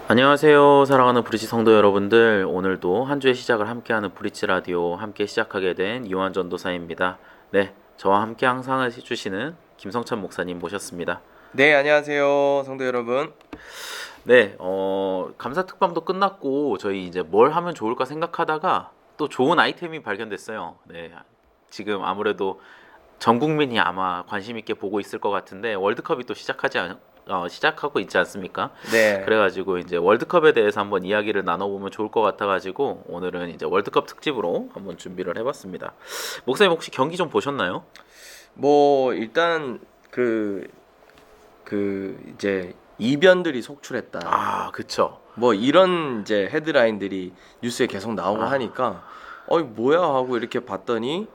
안녕하세요. 사랑하는 브릿지 성도 여러분들. 오늘도 한 주의 시작을 함께하는 브릿지 라디오 함께 시작하게 된 이완 전도사입니다. 네, 저와 함께 항상 해주시는 김성찬 목사님 모셨습니다. 네, 안녕하세요, 성도 여러분. 네, 감사 특방도 끝났고 저희 이제 뭘 하면 좋을까 생각하다가 또 좋은 아이템이 발견됐어요. 네, 지금 아무래도 전 국민이 아마 관심 있게 보고 있을 것 같은데 월드컵이 또 시작하고 있지 않습니까? 네. 그래가지고 이제 월드컵에 대해서 한번 이야기를 나눠보면 좋을 것 같아가지고 오늘은 이제 월드컵 특집으로 한번 준비를 해봤습니다. 목사님 혹시 경기 좀 보셨나요? 일단 이제 이변들이 속출했다. 아, 그쵸. 이런 이제 헤드라인들이 뉴스에 계속 나오고 하니까 뭐야 하고 이렇게 봤더니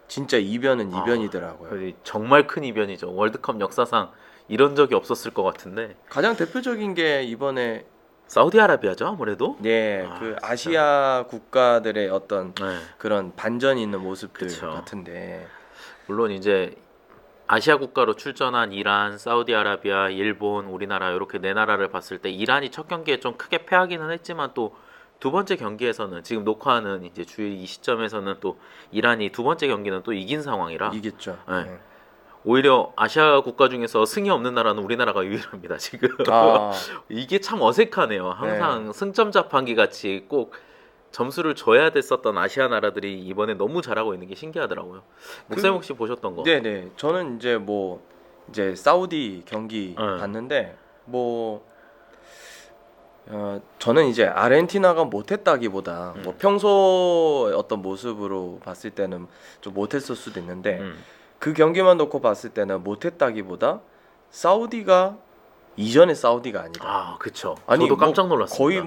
진짜 이변은 이변이더라고요. 정말 큰 이변이죠. 월드컵 역사상 이런 적이 없었을 것 같은데 가장 대표적인 게 이번에 사우디아라비아죠, 아무래도. 그 진짜. 아시아 국가들의 어떤 네, 그런 반전이 있는 모습들 그쵸. 같은데. 물론 이제 아시아 국가로 출전한 이란, 사우디아라비아, 일본, 우리나라 이렇게 네 나라를 봤을 때 이란이 첫 경기에 좀 크게 패하기는 했지만 또 두 번째 경기에서는 지금 녹화하는 이제 주의 이 시점에서는 또 이란이 두 번째 경기는 또 이긴 상황이라 이겼죠. 네. 네. 오히려 아시아 국가 중에서 승이 없는 나라는 우리나라가 유일합니다. 지금 아, 이게 참 어색하네요. 항상 네. 승점 자판기 같이 꼭 점수를 줘야 됐었던 아시아 나라들이 이번에 너무 잘하고 있는 게 신기하더라고요. 목사님 혹시 보셨던 거? 네네. 저는 이제 사우디 경기 네. 봤는데 저는 이제 아르헨티나가 못했다기보다 음. 평소 어떤 모습으로 봤을 때는 좀 못했을 수도 있는데 음. 그 경기만 놓고 봤을 때는 못했다기보다 사우디가 이전의 사우디가 아니다. 아, 그쵸. 아니 저도 깜짝 놀랐습니다. 거의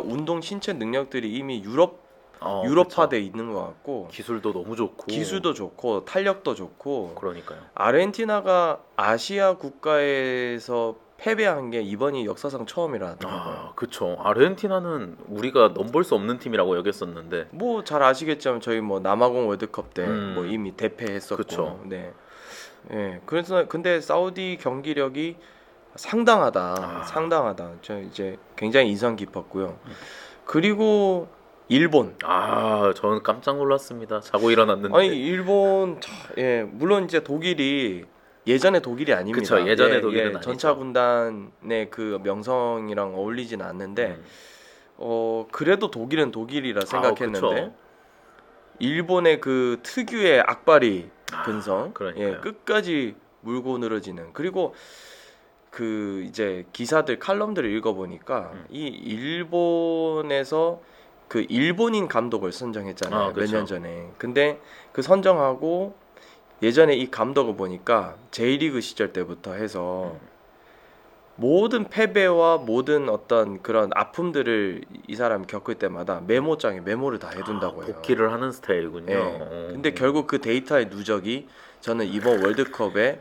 운동 신체 능력들이 이미 그쵸. 유럽화돼 있는 것 같고 기술도 너무 좋고. 기술도 좋고 탄력도 좋고. 그러니까요. 아르헨티나가 아시아 국가에서 패배한 게 이번이 역사상 처음이라 하더라고요. 아, 그쵸. 아르헨티나는 우리가 넘볼 수 없는 팀이라고 여겼었는데. 잘 아시겠지만 저희 남아공 월드컵 때 음. 이미 대패했었고. 그쵸. 네. 예. 그래서 근데 사우디 경기력이 상당하다. 상당하다. 저 이제 굉장히 인상 깊었고요. 그리고 일본. 아, 저는 깜짝 놀랐습니다. 자고 일어났는데. 아니 일본 물론 이제 독일이 예전의 독일이 아닙니다. 그쵸, 예전의 독일은 아니죠. 전차 군단의 그 명성이랑 어울리진 않는데 그래도 독일은 독일이라 생각했는데 그쵸. 일본의 그 특유의 악바리 근성 그러니까요. 끝까지 물고 늘어지는. 그리고 그 이제 기사들 칼럼들을 읽어보니까 이 일본에서 그 일본인 감독을 선정했잖아요. 몇 년 그쵸. 전에. 근데 그 선정하고 예전에 이 감독을 보니까 J리그 시절 때부터 해서 모든 패배와 모든 어떤 그런 아픔들을 이 사람이 겪을 때마다 메모장에 메모를 다 해둔다고 해요. 복귀를 하는 스타일이군요. 예. 근데 결국 그 데이터의 누적이 저는 이번 월드컵에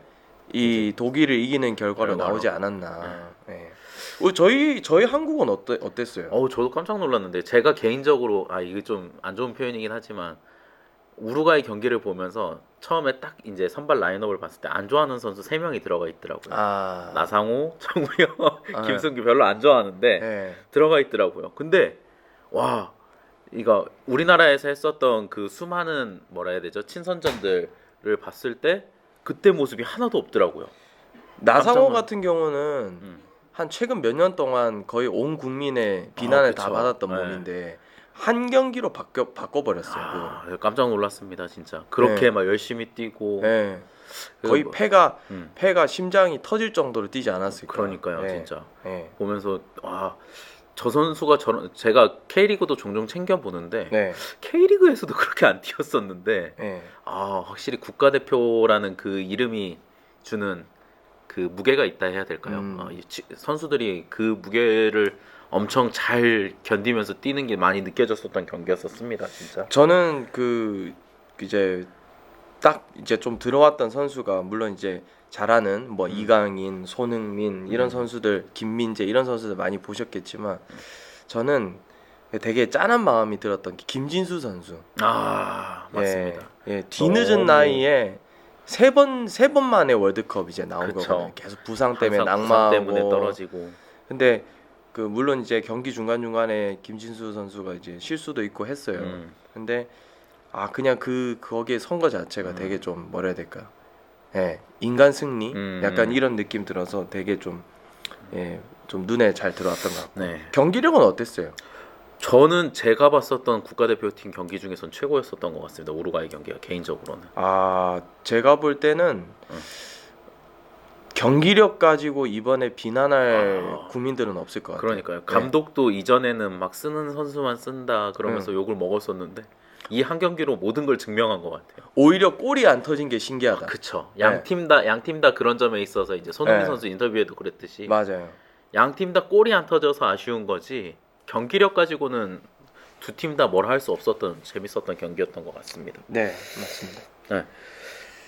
이 독일을 이기는 결과로 결과로. 나오지 않았나. 예. 저희 한국은 어땠어요? 저도 깜짝 놀랐는데 제가 개인적으로 이게 좀 안 좋은 표현이긴 하지만 우루과이 경기를 보면서 처음에 딱 이제 선발 라인업을 봤을 때 안 좋아하는 선수 3명이 들어가 있더라고요. 나상호, 정우영, 김승규 별로 안 좋아하는데 예. 들어가 있더라고요. 근데 와, 이거 우리나라에서 했었던 그 수많은 뭐라 해야 되죠? 친선전들을 봤을 때 그때 모습이 하나도 없더라고요. 나상호 깜짝 같은 경우는 한 최근 몇 년 동안 거의 온 국민의 비난을 다 그쵸. 받았던 네. 몸인데 한 경기로 바꿔버렸어요. 그걸. 깜짝 놀랐습니다, 진짜. 그렇게 네. 막 열심히 뛰고 예. 그 거의 뭐- 음. 폐가 심장이 터질 정도로 뛰지 않았을까. 그러니까요, 예. 진짜. 예. 보면서 저 선수가 저런 제가 K리그도 종종 챙겨 보는데 네. K리그에서도 그렇게 안 뛰었었는데 예. 확실히 국가대표라는 그 이름이 주는 그 무게가 있다 해야 될까요? 선수들이 그 무게를 엄청 잘 견디면서 뛰는 게 많이 느껴졌었던 경기였었습니다, 진짜. 저는 이제 딱 이제 좀 들어왔던 선수가 물론 이제 잘하는 이강인, 손흥민 이런 선수들, 김민재 이런 선수들 많이 보셨겠지만 저는 되게 짠한 마음이 들었던 게 김진수 선수. 맞습니다. 뒤늦은 너무- 나이에 세 번 만에 월드컵 이제 나온 그쵸. 거거든요. 계속 부상 때문에 항상 부상 때문에 낙마하고. 떨어지고. 근데 그 물론 이제 경기 중간 중간에 김진수 선수가 이제 실수도 있고 했어요. 근데 그냥 거기에 선 거 자체가 되게 좀 뭐라 해야 될까? 예, 인간 승리 약간 이런 느낌 들어서 되게 좀 좀 눈에 잘 들어왔던 것 같고. 네. 경기력은 어땠어요? 저는 제가 봤었던 국가대표팀 경기 중에선 최고였었던 것 같습니다. 우루과이 경기가 개인적으로는. 제가 볼 때는 경기력 가지고 이번에 비난할 국민들은 없을 것 같아요. 그러니까요. 감독도 이전에는 막 쓰는 선수만 쓴다 그러면서 욕을 먹었었는데 이 한 경기로 모든 걸 증명한 것 같아요. 오히려 골이 안 터진 게 신기하다. 그쵸. 양팀 다 그런 점에 있어서 이제 손흥민 네. 선수 인터뷰에도 그랬듯이 맞아요. 양팀 다 골이 안 터져서 아쉬운 거지 경기력 가지고는 두 팀 다 뭘 할 수 없었던 재밌었던 경기였던 것 같습니다. 네, 맞습니다. 네.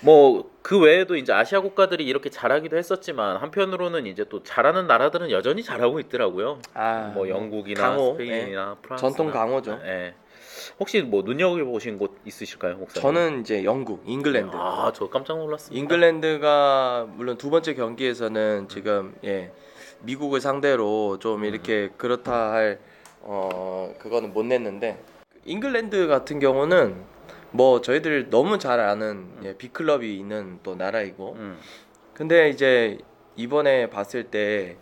뭐 그 외에도 이제 아시아 국가들이 이렇게 잘하기도 했었지만 한편으로는 이제 또 잘하는 나라들은 여전히 잘하고 있더라고요. 뭐 영국이나 강호, 스페인이나 프랑스 전통 강호죠. 혹시 뭐 눈여겨 보신 곳 있으실까요, 목사님? 저는 이제 영국, 잉글랜드. 저 깜짝 놀랐습니다. 잉글랜드가 물론 두 번째 경기에서는 지금 미국을 상대로 좀 이렇게 그렇다 할 그거는 못 냈는데 잉글랜드 같은 경우는 뭐 저희들 너무 잘 아는 빅클럽이 있는 또 나라이고 근데 이제 이번에 봤을 때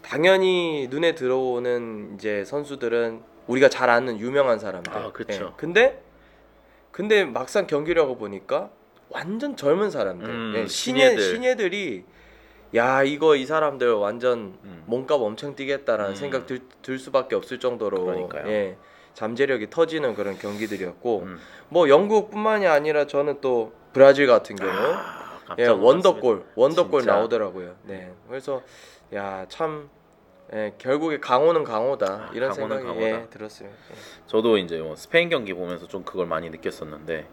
당연히 눈에 들어오는 이제 선수들은 우리가 잘 아는 유명한 사람들. 그렇죠. 근데 막상 경기력을 보니까 완전 젊은 사람들. 신예들이 야 이거 이 사람들 완전 몸값 엄청 뛰겠다라는 생각 들 수밖에 없을 정도로 그러니까요. 잠재력이 터지는 그런 경기들이었고 뭐 영국뿐만이 아니라 저는 또 브라질 같은 경우 원더골 진짜. 나오더라고요. 그래서 참 결국에 강호는 강호다 이런 강호는 생각이 강호다. 들었어요. 저도 이제 뭐 스페인 경기 보면서 좀 그걸 많이 느꼈었는데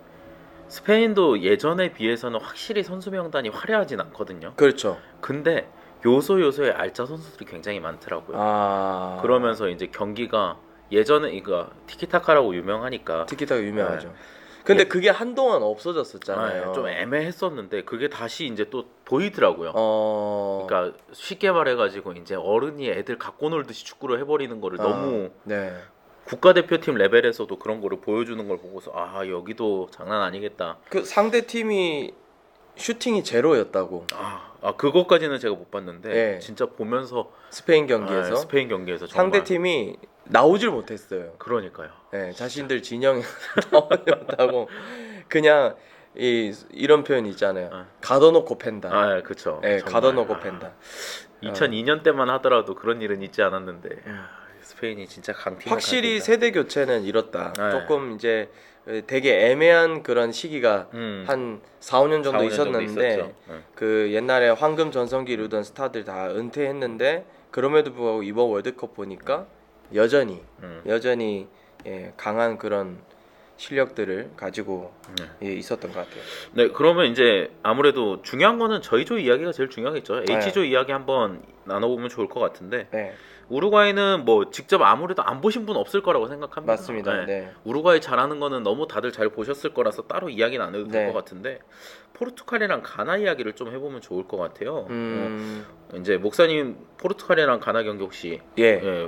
스페인도 예전에 비해서는 확실히 선수 명단이 화려하진 않거든요. 그렇죠. 근데 요소요소에 알짜 선수들이 굉장히 많더라고요. 그러면서 이제 경기가 예전에 이거 티키타카라고 유명하니까 티키타카 유명하죠. 근데 그게 한동안 없어졌었잖아요. 좀 애매했었는데 그게 다시 이제 또 보이더라고요. 어. 그러니까 쉽게 말해가지고 이제 어른이 애들 갖고 놀듯이 축구를 해버리는 거를 너무 네. 국가대표팀 레벨에서도 그런 거를 보여주는 걸 보고서 아 여기도 장난 아니겠다. 그 상대 팀이 슈팅이 제로였다고. 그것까지는 제가 못 봤는데 네. 진짜 보면서 스페인 경기에서 스페인 경기에서 정말 상대 팀이 나오질 못했어요. 그러니까요. 네, 자신들 진영에 나오지 못하고 그냥 이런 표현 있잖아요. 가둬놓고 팬다. 그렇죠. 네, 가둬놓고 팬다. 2002년 때만 하더라도 그런 일은 있지 않았는데 스페인이 진짜 강팀. 확실히 세대 교체는 이렇다. 조금 이제 되게 애매한 그런 시기가 한 4, 5년 정도 있었는데 그 옛날에 황금 전성기 이루던 스타들 다 은퇴했는데 그럼에도 불구하고 이번 월드컵 보니까 여전히 강한 그런 실력들을 가지고 있었던 것 같아요. 네, 그러면 이제 아무래도 중요한 거는 저희 조 이야기가 제일 중요하겠죠. H조 이야기 한번 나눠보면 좋을 것 같은데 우루과이는 뭐 직접 아무래도 안 보신 분 없을 거라고 생각합니다. 맞습니다. 우루과이 잘하는 거는 너무 다들 잘 보셨을 거라서 따로 이야기는 안 해도 될 것 같은데 포르투갈이랑 가나 이야기를 좀 해보면 좋을 것 같아요. 이제 목사님 포르투갈이랑 가나 경기 혹시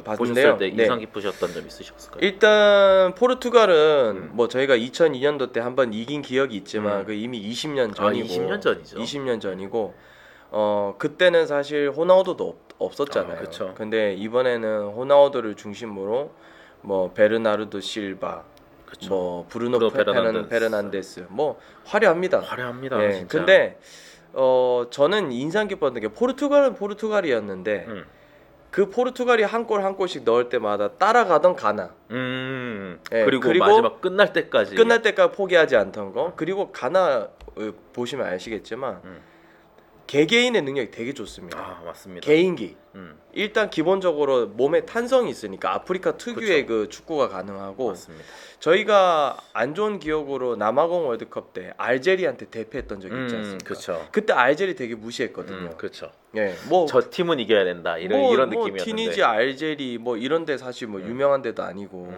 보셨을 때 인상 깊으셨던 점 있으셨을까요? 일단 포르투갈은 뭐 저희가 2002년도 때 한번 이긴 기억이 있지만 그 이미 20년 전이고 20년 전이죠. 20년 전이고 그때는 사실 호나우도도 없었잖아요. 그쵸. 근데 이번에는 호나우도를 중심으로 뭐 베르나르도 실바, 뭐 브루노 페르난데스 뭐 화려합니다. 진짜. 근데 저는 인상 깊었던 게 포르투갈은 포르투갈이었는데 그 포르투갈이 한 골 한 골씩 넣을 때마다 따라가던 가나. 그리고 마지막 끝날 때까지 포기하지 않던 거. 그리고 가나 보시면 아시겠지만 개개인의 능력이 되게 좋습니다. 맞습니다. 개인기. 일단 기본적으로 몸에 탄성이 있으니까 아프리카 특유의 그 축구가 가능하고. 맞습니다. 저희가 안 좋은 기억으로 남아공 월드컵 때 알제리한테 대패했던 적이 있지 않습니까? 그쵸. 그때 알제리 되게 무시했거든요. 그렇죠. 뭐 저 팀은 이겨야 된다 이런 느낌이었는데. 티니지, 알제리 뭐 이런데 사실 뭐 유명한 데도 아니고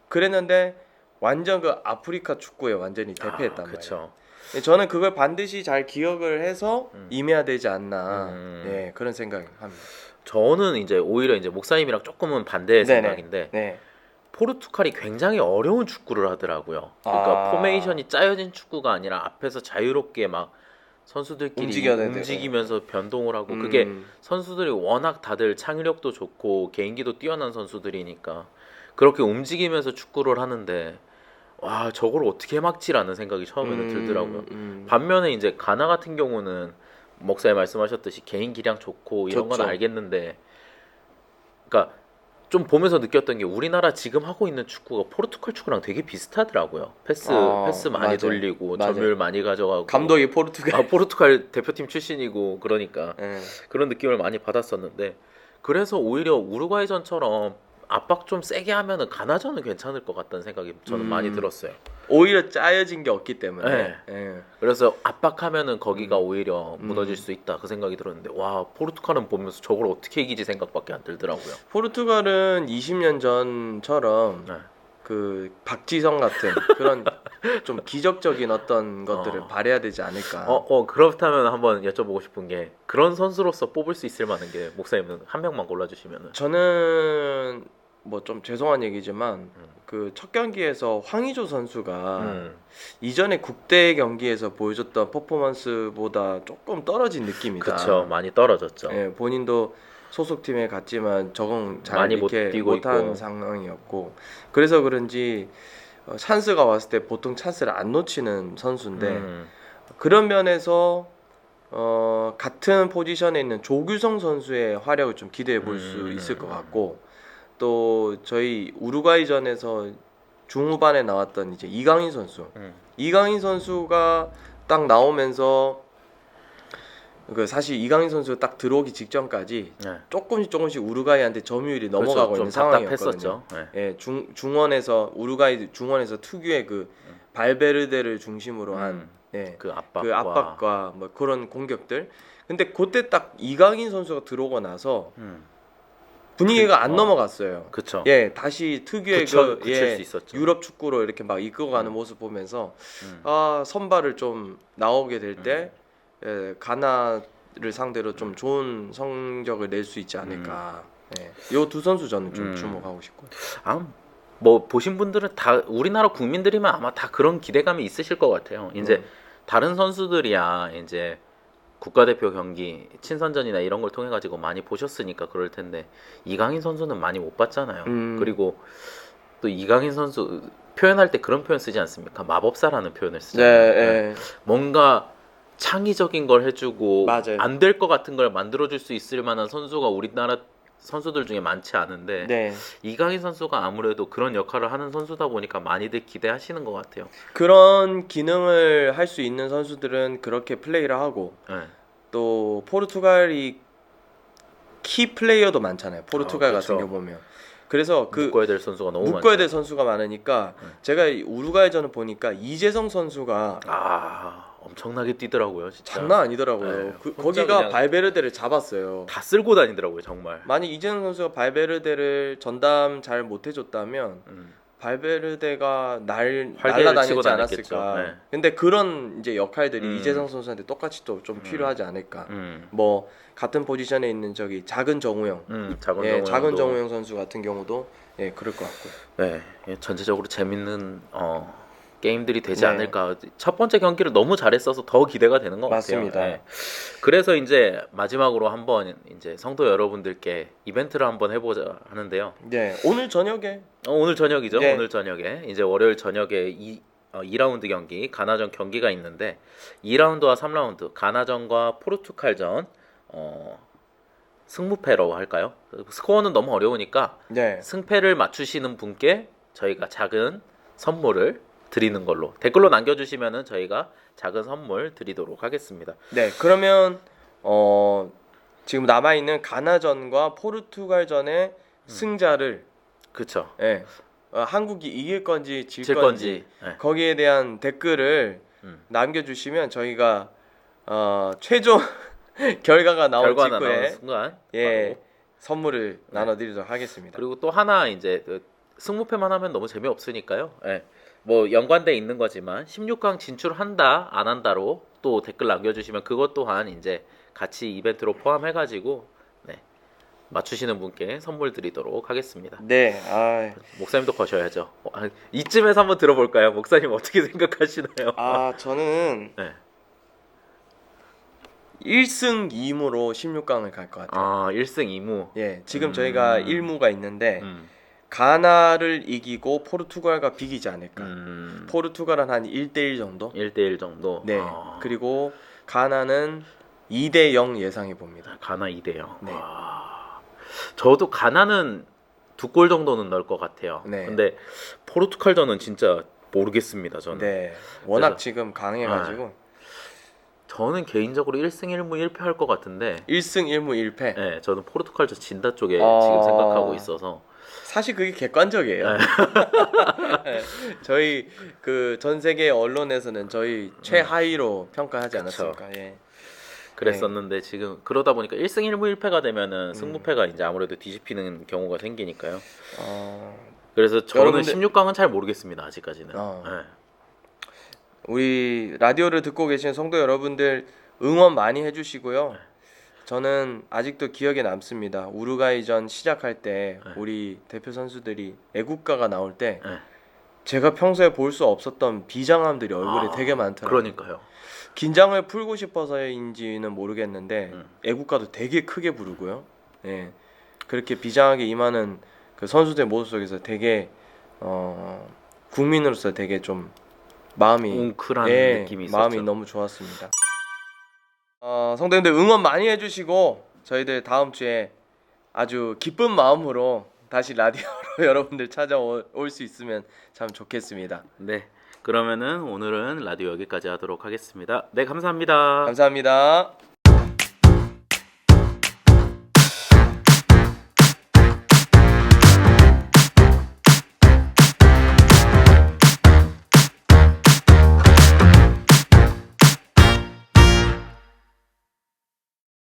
그랬는데 완전 그 아프리카 축구에 완전히 대패했단 말이에요. 저는 그걸 반드시 잘 기억을 해서 음. 임해야 되지 않나. 음. 네, 그런 생각합니다. 저는 이제 오히려 이제 목사님이랑 조금은 반대의 네네. 생각인데 네. 포르투갈이 굉장히 어려운 축구를 하더라고요. 그러니까 아. 포메이션이 짜여진 축구가 아니라 앞에서 자유롭게 막 선수들끼리 움직여야 되는데, 움직이면서 변동을 하고 그게 음. 선수들이 워낙 다들 창의력도 좋고 개인기도 뛰어난 선수들이니까 그렇게 움직이면서 축구를 하는데 와 저걸 어떻게 막지라는 생각이 처음에는 들더라고요. 반면에 이제 가나 같은 경우는 목사님 말씀하셨듯이 개인 기량 좋고 이런 건 좋죠. 알겠는데 그러니까 좀 보면서 느꼈던 게 우리나라 지금 하고 있는 축구가 포르투갈 축구랑 되게 비슷하더라고요. 패스 많이 맞아요. 돌리고 맞아요. 점유율 많이 가져가고 감독이 포르투갈. 포르투갈 대표팀 출신이고 그러니까 네. 그런 느낌을 많이 받았었는데 그래서 오히려 우루과이전처럼 압박 좀 세게 하면은 가나전은 괜찮을 것 같다는 생각이 저는 많이 들었어요. 오히려 짜여진 게 없기 때문에. 네. 예. 그래서 압박하면은 거기가 오히려 무너질 수 있다 그 생각이 들었는데 와 포르투갈은 보면서 저걸 어떻게 이기지 생각밖에 안 들더라고요. 포르투갈은 20년 전처럼 네. 그 박지성 같은 그런 좀 기적적인 어떤 것들을 발휘해야 되지 않을까. 그렇다면 한번 여쭤보고 싶은 게 그런 선수로서 뽑을 수 있을 만한 게 목사님은 한 명만 골라주시면은 저는 뭐 좀 죄송한 얘기지만 그 첫 경기에서 황의조 선수가 이전에 국대 경기에서 보여줬던 퍼포먼스보다 조금 떨어진 느낌이다. 그쵸 많이 떨어졌죠. 예, 본인도 소속팀에 갔지만 적응 잘 많이 못 이렇게 뛰고 못한 있고. 상황이었고 그래서 그런지 찬스가 왔을 때 보통 찬스를 안 놓치는 선수인데 그런 면에서 같은 포지션에 있는 조규성 선수의 활약을 좀 기대해 볼 수 있을 것 같고 또 저희 우루과이전에서 중후반에 나왔던 이제 이강인 선수 이강인 선수가 딱 나오면서 그 사실 이강인 선수 딱 들어오기 직전까지 네. 조금씩 우루과이한테 점유율이 넘어가고 그래서 있는 좀 상황이었거든요. 답답했었죠. 네. 예, 중원에서 우루과이 중원에서 특유의 그 발베르데를 중심으로 한 예, 그 압박과, 그 압박과 뭐 그런 공격들. 근데 그때 딱 이강인 선수가 들어오고 나서 분위기가 안 넘어갔어요. 그쵸. 예, 다시 특유의 굳힐 수 있었죠. 유럽 축구로 이렇게 막 이끌어가는 모습 보면서 선발을 좀 나오게 될 때 가나를 상대로 좀 좋은 성적을 낼 수 있지 않을까. 예, 요 두 선수 저는 좀 주목하고 싶고. 뭐 보신 분들은 다 우리나라 국민들이면 아마 다 그런 기대감이 있으실 것 같아요. 이제 다른 선수들이야 이제 국가대표 경기 친선전이나 이런 걸 통해 가지고 많이 보셨으니까 그럴 텐데 이강인 선수는 많이 못 봤잖아요. 그리고 또 이강인 선수 표현할 때 그런 표현 쓰지 않습니까? 마법사라는 표현을 쓰잖아요. 네. 뭔가 창의적인 걸 해주고 맞아요. 안 될 것 같은 걸 만들어줄 수 있을 만한 선수가 우리나라 선수들 중에 많지 않은데 네. 이강인 선수가 아무래도 그런 역할을 하는 선수다 보니까 많이들 기대하시는 것 같아요. 그런 기능을 할 수 있는 선수들은 그렇게 플레이를 하고 네. 또 포르투갈이 키 플레이어도 많잖아요. 포르투갈 그렇죠. 같은 경우 보면. 그래서 그 묶어야 될 선수가 너무 묶어야 될 많죠. 선수가 많으니까 제가 우루과이전을 보니까 이재성 선수가 엄청나게 뛰더라고요, 진짜. 장난 아니더라고요. 네, 혼자 거기가 그냥 발베르데를 잡았어요. 다 쓸고 다니더라고요, 정말. 만약 이재성 선수가 발베르데를 전담 잘 못해줬다면 발베르데가 활개를 치고 날라다녔지 다녔겠죠. 않았을까. 네. 근데 그런 이제 역할들이 이재성 선수한테 똑같이 또 좀 필요하지 않을까. 뭐 같은 포지션에 있는 저기 작은 정우영, 작은 정우영 선수 같은 경우도 그럴 것 같고요. 네, 전체적으로 재밌는 게임들이 되지 네. 않을까. 첫 번째 경기를 너무 잘했어서 더 기대가 되는 것 맞습니다. 같아요. 네. 그래서 이제 마지막으로 한번 이제 성도 여러분들께 이벤트를 한번 해보자 하는데요. 네, 오늘 저녁에 오늘 저녁이죠. 네. 오늘 저녁에 이제 월요일 저녁에 2라운드 경기 가나전 경기가 있는데 2라운드와 3라운드 가나전과 포르투갈전 승무패로 할까요? 스코어는 너무 어려우니까 네. 승패를 맞추시는 분께 저희가 작은 선물을 드리는 걸로 댓글로 남겨주시면은 저희가 작은 선물 드리도록 하겠습니다. 네, 그러면 지금 남아 있는 가나전과 포르투갈전의 승자를 그쵸? 한국이 이길 건지 질 질 건지 건지. 거기에 대한 댓글을 남겨주시면 저희가 최종 결과가 나온 결과 직후에 나오는 순간 바로. 선물을 나눠드리도록 하겠습니다. 그리고 또 하나 이제 승무패만 하면 너무 재미없으니까요. 뭐 연관돼 있는 거지만 16강 진출한다 안 한다로 또 댓글 남겨주시면 그것 또한 이제 같이 이벤트로 포함해가지고 네, 맞추시는 분께 선물 드리도록 하겠습니다. 네. 아, 목사님도 거셔야죠. 이쯤에서 한번 들어볼까요? 목사님 어떻게 생각하시나요? 저는 네. 1승 2무로 16강을 갈 것 같아요. 1승 2무. 예, 지금 저희가 1무가 있는데 음. 가나를 이기고 포르투갈과 비기지 않을까. 음. 포르투갈은 한 1대1 정도? 1대1 정도. 네. 그리고 가나는 2대0 예상해 봅니다. 가나 2대0. 네. 저도 가나는 2골 정도는 넣을 것 같아요. 네. 근데 포르투갈전은 진짜 모르겠습니다. 저는. 네. 워낙 그래서- 지금 강해가지고 저는 개인적으로 1승 1무 1패 할 것 같은데 1승 1무 1패. 네, 저는 포르투갈전 진다 쪽에 아. 지금 생각하고 있어서 사실 그게 객관적이에요. 네. 네. 저희 그 전 세계 언론에서는 저희 최하위로 평가하지 그쵸. 않았습니까? 예. 그랬었는데 지금 그러다 보니까 1승 1무 1패가 되면은 음. 승부패가 이제 아무래도 뒤집히는 경우가 생기니까요. 어, 그래서 저는 여러분들- 16강은 잘 모르겠습니다. 아직까지는. 네. 우리 라디오를 듣고 계신 성도 여러분들 응원 많이 해주시고요. 저는 아직도 기억에 남습니다. 우루과이전 시작할 때 네. 우리 대표 선수들이 애국가가 나올 때 네. 제가 평소에 볼 수 없었던 비장함들이 얼굴에 되게 많더라고요. 그러니까요. 긴장을 풀고 싶어서인지는 모르겠는데 음. 애국가도 되게 크게 부르고요. 예. 그렇게 비장하게 임하는 그 선수들 모습 속에서 되게 국민으로서 되게 좀 마음이 웅크한 예, 느낌이 있었죠. 마음이 너무 좋았습니다. 성도님들 응원 많이 해주시고 저희들 다음 주에 아주 기쁜 마음으로 다시 라디오로 여러분들 찾아올 수 있으면 참 좋겠습니다. 네. 그러면은 오늘은 라디오 여기까지 하도록 하겠습니다. 네, 감사합니다. 감사합니다.